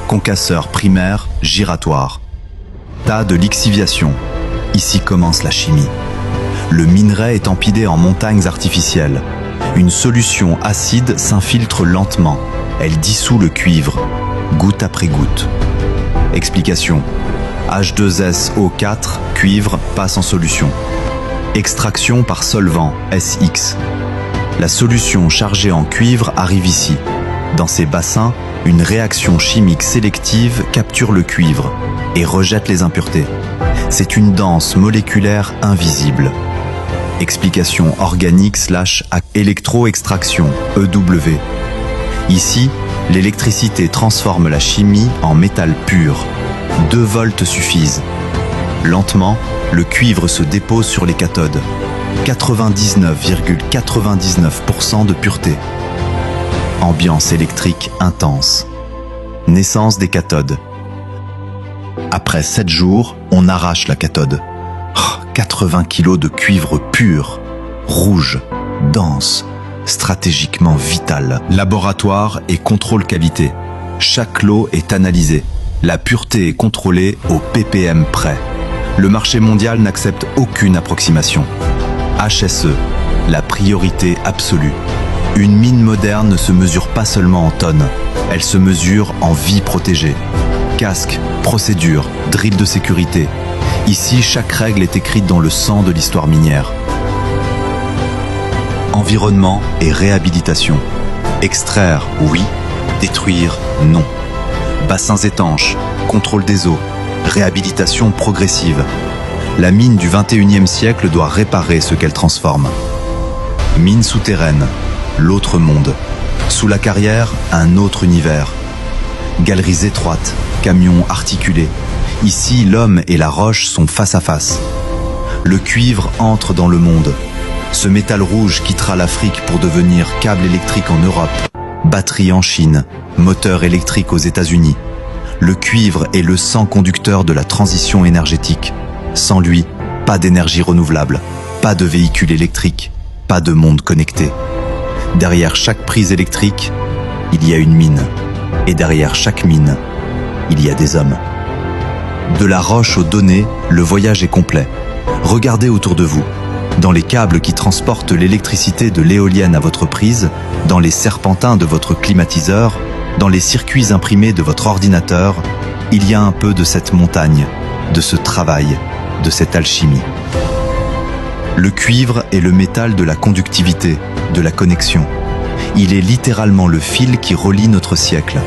concasseur primaire, giratoire. Tas de lixiviation. Ici commence la chimie. Le minerai est empilé en montagnes artificielles. Une solution acide s'infiltre lentement. Elle dissout le cuivre, goutte après goutte. Explication. H2SO4, cuivre, passe en solution. Extraction par solvant, SX. La solution chargée en cuivre arrive ici. Dans ces bassins, une réaction chimique sélective capture le cuivre et rejette les impuretés. C'est une danse moléculaire invisible. Explication organique/électroextraction, EW. Ici, l'électricité transforme la chimie en métal pur. 2 volts suffisent. Lentement, le cuivre se dépose sur les cathodes. 99,99% de pureté. Ambiance électrique intense. Naissance des cathodes. Après 7 jours, on arrache la cathode. 80 kg de cuivre pur, rouge, dense, stratégiquement vital. Laboratoire et contrôle qualité. Chaque lot est analysé. La pureté est contrôlée au ppm près. Le marché mondial n'accepte aucune approximation. HSE, la priorité absolue. Une mine moderne ne se mesure pas seulement en tonnes, elle se mesure en vie protégée. Casque, procédure, drill de sécurité. Ici, chaque règle est écrite dans le sang de l'histoire minière. Environnement et réhabilitation. Extraire, oui. Détruire, non. Bassins étanches, contrôle des eaux, réhabilitation progressive. La mine du XXIe siècle doit réparer ce qu'elle transforme. Mine souterraine, l'autre monde. Sous la carrière, un autre univers. Galeries étroites, camions articulés. Ici, l'homme et la roche sont face à face. Le cuivre entre dans le monde. Ce métal rouge quittera l'Afrique pour devenir câble électrique en Europe, batterie en Chine, moteur électrique aux États-Unis. Le cuivre est le sang conducteur de la transition énergétique. Sans lui, pas d'énergie renouvelable, pas de véhicule électrique, pas de monde connecté. Derrière chaque prise électrique, il y a une mine. Et derrière chaque mine, il y a des hommes. De la roche aux données, le voyage est complet. Regardez autour de vous. Dans les câbles qui transportent l'électricité de l'éolienne à votre prise, dans les serpentins de votre climatiseur, dans les circuits imprimés de votre ordinateur, il y a un peu de cette montagne, de ce travail, de cette alchimie. Le cuivre est le métal de la conductivité, de la connexion. Il est littéralement le fil qui relie notre siècle.